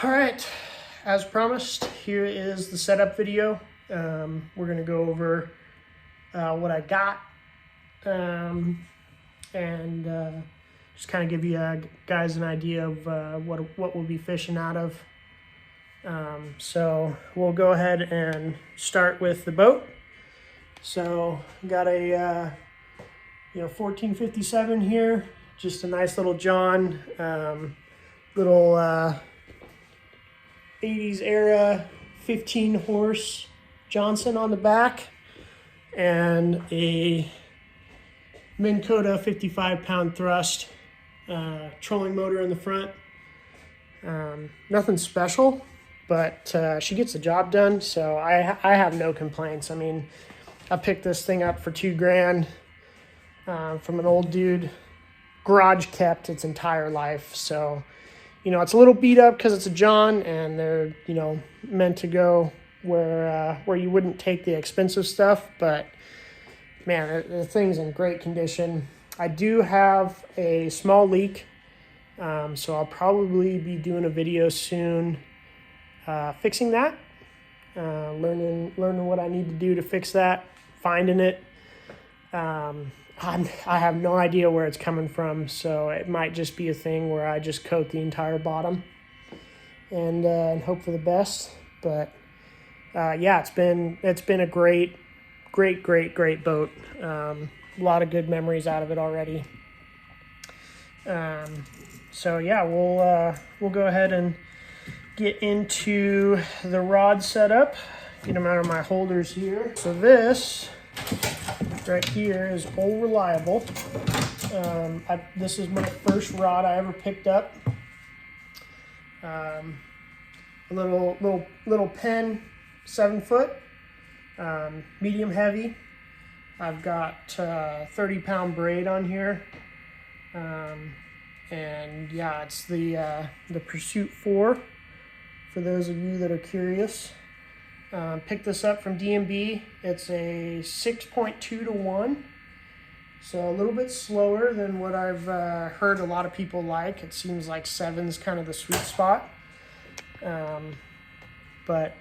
All right, as promised, here is the setup video. We're gonna go over what I got and just kind of give you guys an idea of what we'll be fishing out of. So we'll go ahead and start with the boat. So got a 1457 here, just a nice little John, little 80s era 15 horse Johnson on the back, and a Minn Kota 55-pound thrust, trolling motor in the front. Nothing special, but she gets the job done, so I have no complaints. I mean, I picked this thing up for $2,000 from an old dude, garage kept its entire life. So, it's a little beat up because it's a John, and they're, meant to go where you wouldn't take the expensive stuff. But man, the thing's in great condition. I do have a small leak, so I'll probably be doing a video soon fixing that, learning what I need to do to fix that, finding it. I have no idea where it's coming from, so it might just be a thing where I just coat the entire bottom and hope for the best. But yeah, it's been a great boat. A lot of good memories out of it already. So yeah, we'll go ahead and get into the rod setup. Get them out of my holders here. So this right here is Old Reliable. This is my first rod I ever picked up. A little Penn 7-foot, medium heavy. I've got 30-pound braid on here, and yeah, it's the Pursuit 4. For those of you that are curious. Picked this up from D&B. It's a 6.2 to 1, so a little bit slower than what I've heard a lot of people like. It seems like 7's kind of the sweet spot, but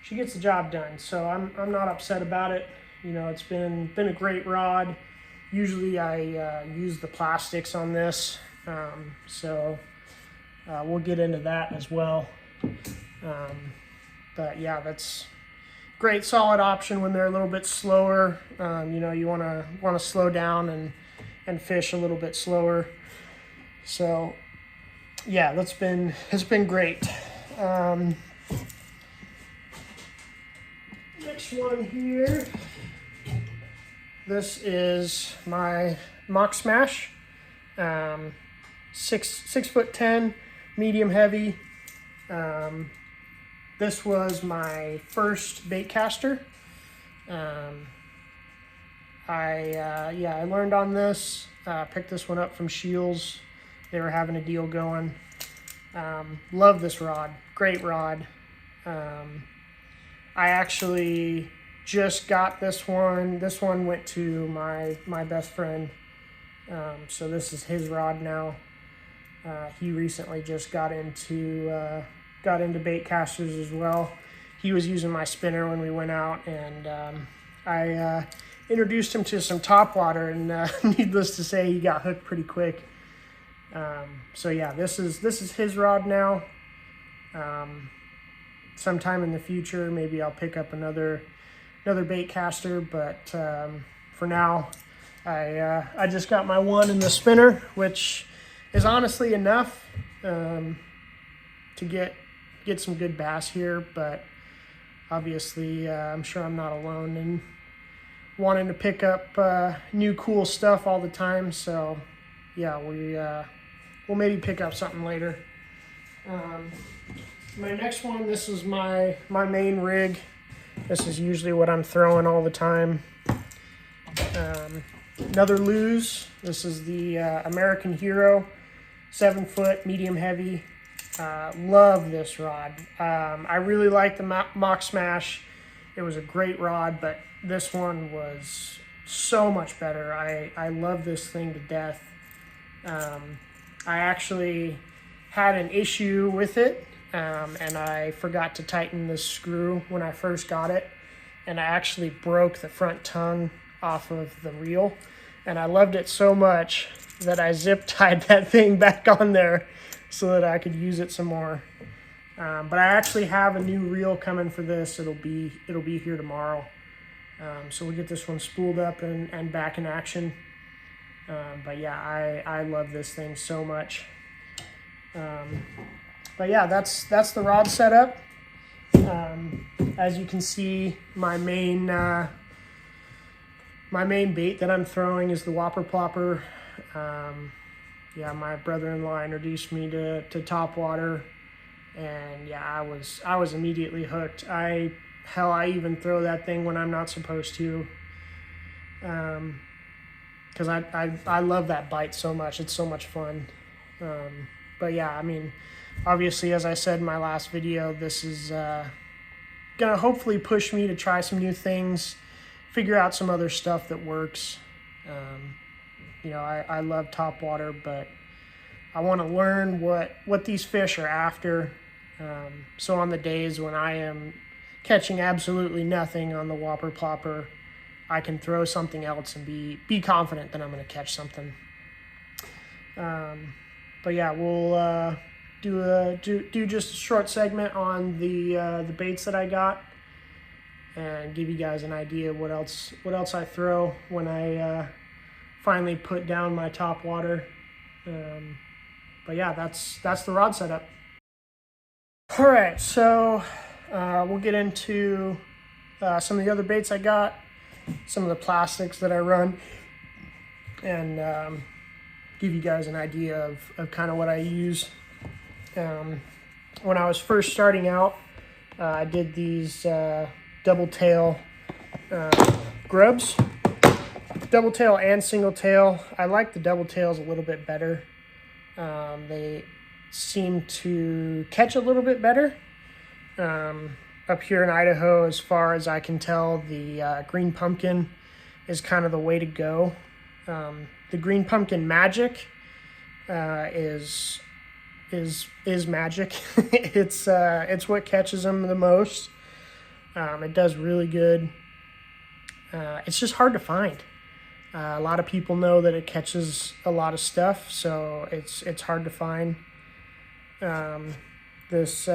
she gets the job done, so I'm not upset about it. It's been a great rod. Usually I use the plastics on this, so we'll get into that as well. But yeah, that's great, solid option when they're a little bit slower. You want to slow down and fish a little bit slower. So yeah, it's been great. Next one here. This is my Mock Smash, 6'10", medium heavy. This was my first bait caster. I learned on this. Picked this one up from Shields. They were having a deal going. Love this rod. Great rod. I actually just got this one. This one went to my best friend. So this is his rod now. He recently just got into bait casters as well. He was using my spinner when we went out, and I introduced him to some topwater, and needless to say, he got hooked pretty quick. So yeah, this is his rod now. Sometime in the future, maybe I'll pick up another bait caster, but for now, I just got my one in the spinner, which is honestly enough to get some good bass here, but obviously I'm sure I'm not alone in wanting to pick up new cool stuff all the time. So yeah, we'll maybe pick up something later. My next one, this is my main rig. This is usually what I'm throwing all the time. Another Lew's. This is the American Hero, 7-foot, medium heavy. Love this rod. I really like the Mock Smash. It was a great rod, but this one was so much better. I love this thing to death. I actually had an issue with it, and I forgot to tighten the screw when I first got it, and I actually broke the front tongue off of the reel, and I loved it so much that I zip tied that thing back on there so that I could use it some more. But I actually have a new reel coming for this. It'll be here tomorrow. So we'll get this one spooled up and back in action. But yeah, I love this thing so much. But yeah, that's the rod setup. As you can see, my main bait that I'm throwing is the Whopper Plopper. Yeah, my brother-in-law introduced me to Topwater, and yeah, I was immediately hooked. Hell, I even throw that thing when I'm not supposed to, because I love that bite so much. It's so much fun. But yeah, I mean, obviously, as I said in my last video, this is gonna hopefully push me to try some new things, figure out some other stuff that works. You know, I love Topwater, but I want to learn what these fish are after. So on the days when I am catching absolutely nothing on the Whopper Plopper, I can throw something else and be confident that I'm going to catch something. But yeah, we'll do just a short segment on the baits that I got, and give you guys an idea of what else I throw when I finally put down my Topwater. But yeah, that's the rod setup. All right, so we'll get into some of the other baits I got, some of the plastics that I run, and give you guys an idea of kind of what I use. When I was first starting out, I did these double tail grubs, double tail and single tail. I like the double tails a little bit better. They seem to catch a little bit better. Up here in Idaho, as far as I can tell, the green pumpkin is kind of the way to go. The green pumpkin magic is magic. It's what catches them the most. It does really good. It's just hard to find. A lot of people know that it catches a lot of stuff, so it's hard to find. This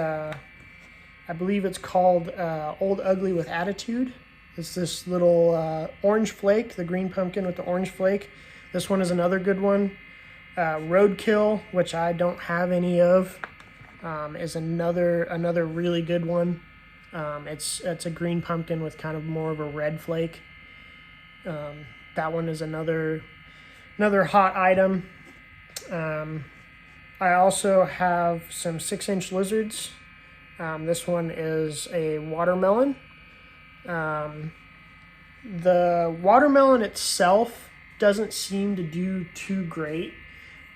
I believe it's called Old Ugly with Attitude. It's this little orange flake, the green pumpkin with the orange flake. This one is another good one. Roadkill, which I don't have any of, is another really good one. It's a green pumpkin with kind of more of a red flake. That one is another hot item. I also have some 6-inch lizards. This one is a watermelon. The watermelon itself doesn't seem to do too great,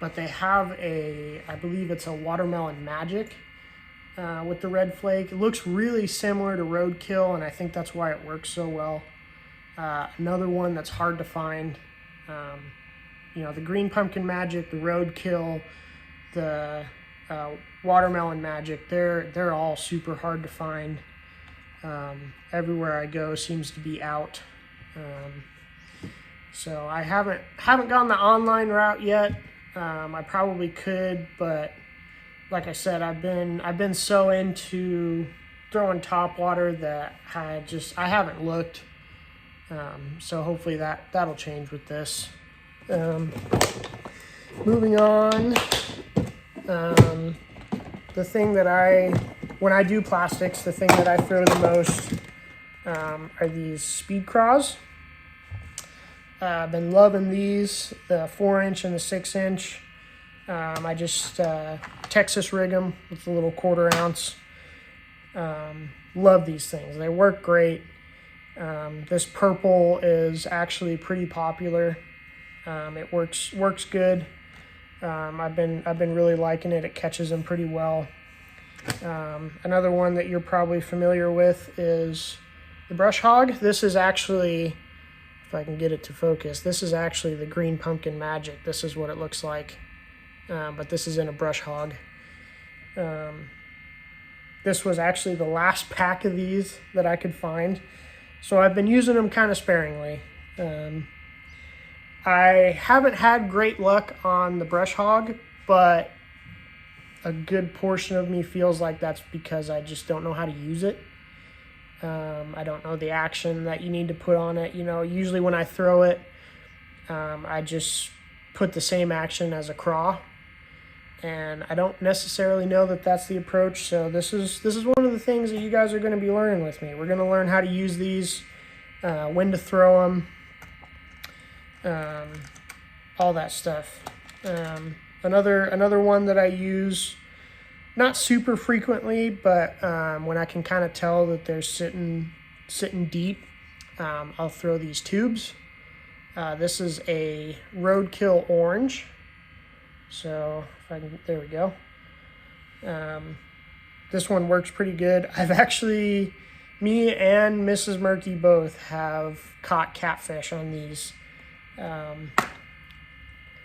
but they have I believe it's a watermelon magic with the red flake. It looks really similar to roadkill, and I think that's why it works so well. Another one that's hard to find, you know, the green pumpkin magic, the roadkill, the watermelon magic, they're all super hard to find. Everywhere I go seems to be out. So I haven't gone the online route yet. I probably could, but like I said, I've been so into throwing Topwater that I haven't looked. So hopefully that'll change with this. Moving on, the thing that when I do plastics, the thing that I throw the most are these Speed Craws. I've been loving these, the 4-inch and the 6-inch. I just Texas rig them with the little 1/4 ounce. Love these things. They work great. This purple is actually pretty popular. It works good. I've been really liking it. It catches them pretty well. Another one that you're probably familiar with is the Brush Hog. This is actually, if I can get it to focus, this is actually the green pumpkin magic. This is what it looks like, but this is in a Brush Hog. This was actually the last pack of these that I could find, so I've been using them kind of sparingly. I haven't had great luck on the brush hog, but a good portion of me feels like that's because I just don't know how to use it. I don't know the action that you need to put on it. You know, usually when I throw it, I just put the same action as a craw, and I don't necessarily know that that's the approach. So this is one of the things that you guys are going to be learning with me. We're going to learn how to use these, when to throw them, all that stuff. Another one that I use not super frequently, but when I can kind of tell that they're sitting deep, I'll throw these tubes. This is a Roadkill Orange. So if I can, there we go. This one works pretty good. I've actually, me and Mrs. Murky both have caught catfish on these.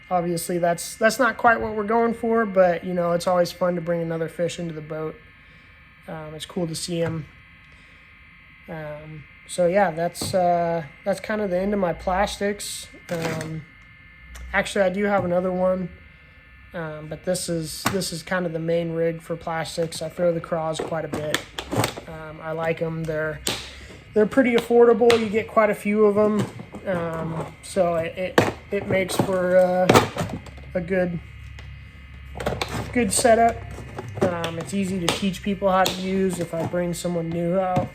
Obviously that's not quite what we're going for, but you know, it's always fun to bring another fish into the boat. It's cool to see them. So yeah, that's kind of the end of my plastics. Actually, I do have another one, but this is kind of the main rig for plastics. I throw the craws quite a bit. I like them. They're pretty affordable. You get quite a few of them, so it makes for a good setup. It's easy to teach people how to use if I bring someone new out.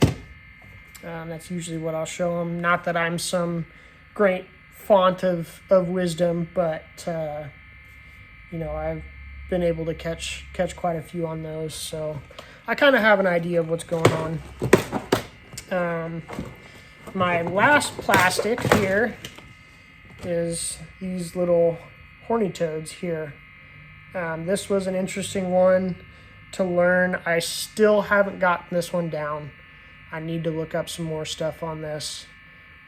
That's usually what I'll show them. Not that I'm some great font of wisdom, but you know, I've been able to catch quite a few on those, so I kind of have an idea of what's going on. My last plastic here is these little horny toads here. This was an interesting one to learn. I still haven't gotten this one down. I need to look up some more stuff on this.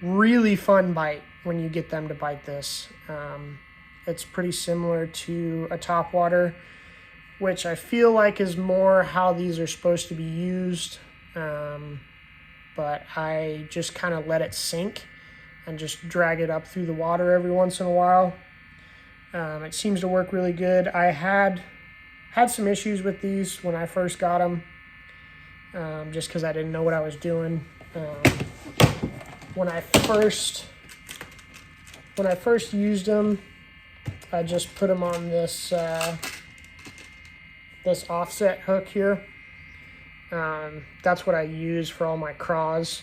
Really fun bite when you get them to bite this. It's pretty similar to a topwater, which I feel like is more how these are supposed to be used. But I just kind of let it sink and just drag it up through the water every once in a while. It seems to work really good. I had some issues with these when I first got them, just because I didn't know what I was doing. When I first used them, I just put them on this this offset hook here. That's what I use for all my craws,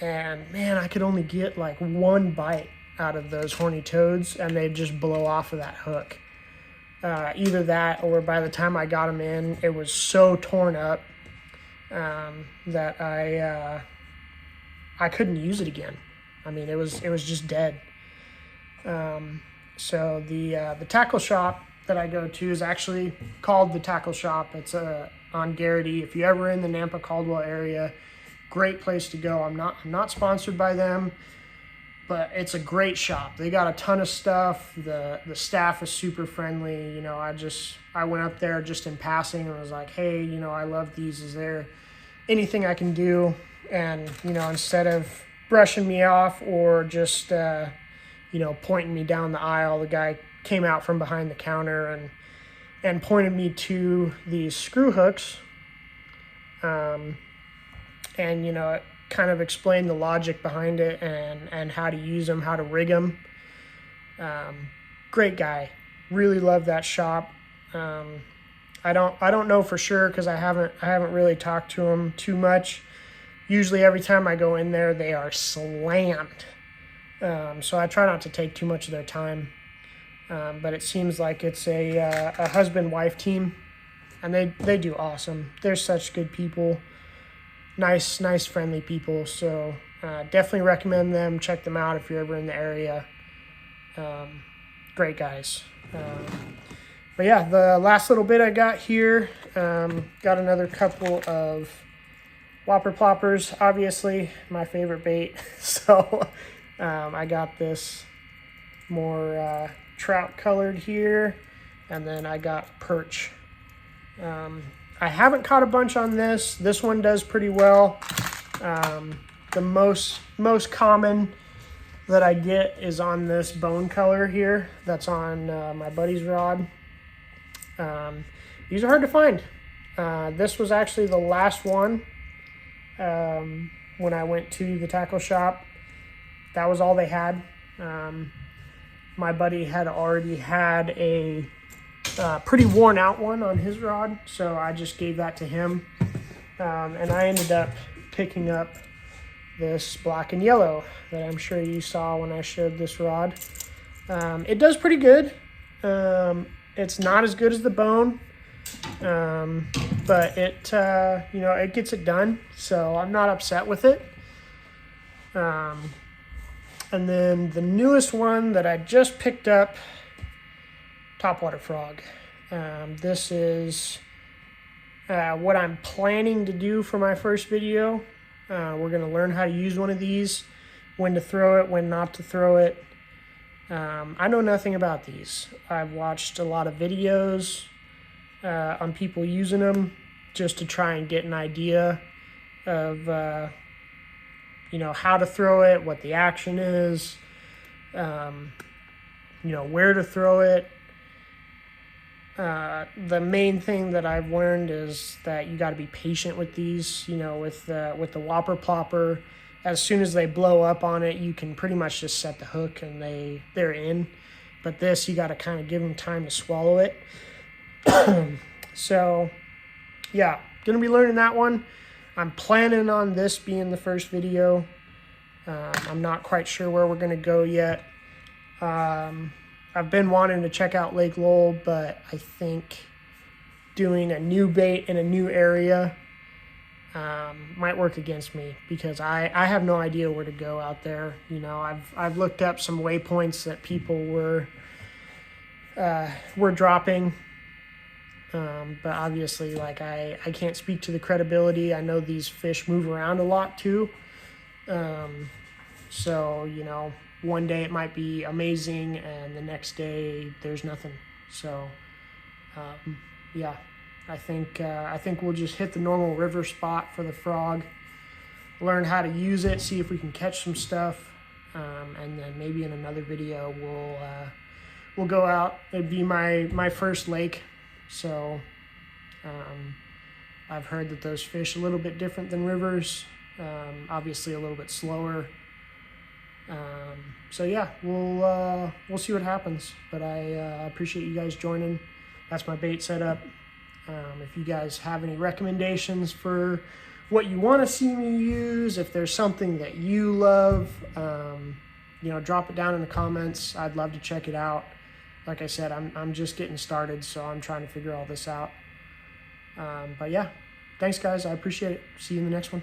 and man, I could only get like one bite out of those horny toads, and they'd just blow off of that hook. Either that, or by the time I got them in, it was so torn up that I couldn't use it again. I mean, it was just dead. So the tackle shop that I go to is actually called the Tackle Shop. It's on Garrity. If you're ever in the Nampa Caldwell area, great place to go. I'm not sponsored by them, but it's a great shop. They got a ton of stuff. The staff is super friendly. You know, I went up there just in passing and was like, hey, you know, I love these. Is there anything I can do? And, you know, instead of brushing me off or just, you know, pointing me down the aisle, the guy came out from behind the counter and pointed me to these screw hooks. And, you know, it kind of explained the logic behind it and how to use them, how to rig them. Great guy. Really love that shop. I don't know for sure because I haven't really talked to him too much. Usually every time I go in there, they are slammed. So I try not to take too much of their time. But it seems like it's a husband-wife team, and they do awesome. They're such good people, nice, friendly people. So definitely recommend them. Check them out if you're ever in the area. Great guys. But yeah, the last little bit I got here, got another couple of whopper ploppers. Obviously, my favorite bait. So I got this more trout colored here, and then I got perch I haven't caught a bunch on this. This one does pretty well. The most common that I get is on this bone color here. That's on my buddy's rod. These are hard to find. This was actually the last one when I went to the tackle shop. That was all they had. My buddy had already had a pretty worn out one on his rod, so I just gave that to him. And I ended up picking up this black and yellow that I'm sure you saw when I showed this rod. It does pretty good. It's not as good as the bone, but it it gets it done, so I'm not upset with it. And then the newest one that I just picked up, topwater frog. This is what I'm planning to do for my first video. We're going to learn how to use one of these, when to throw it, when not to throw it. I know nothing about these. I've watched a lot of videos on people using them just to try and get an idea of how to throw it, what the action is, where to throw it. The main thing that I've learned is that you got to be patient with these. With the whopper plopper, as soon as they blow up on it, you can pretty much just set the hook and they're in. But this, you got to kind of give them time to swallow it. So, yeah, gonna be learning that one. I'm planning on this being the first video. I'm not quite sure where we're going to go yet. I've been wanting to check out Lake Lowell, but I think doing a new bait in a new area might work against me, because I have no idea where to go out there. I've looked up some waypoints that people were dropping. But obviously, I can't speak to the credibility. I know these fish move around a lot too. So, one day it might be amazing and the next day there's nothing. So, yeah, I think we'll just hit the normal river spot for the frog, learn how to use it, see if we can catch some stuff. And then maybe in another video, we'll go out. It'd be my first lake. So I've heard that those fish a little bit different than rivers, obviously a little bit slower. So yeah, we'll see what happens. But I appreciate you guys joining. That's my bait setup. If you guys have any recommendations for what you want to see me use, if there's something that you love, drop it down in the comments. I'd love to check it out. Like I said, I'm just getting started, so I'm trying to figure all this out. But yeah, thanks guys. I appreciate it. See you in the next one.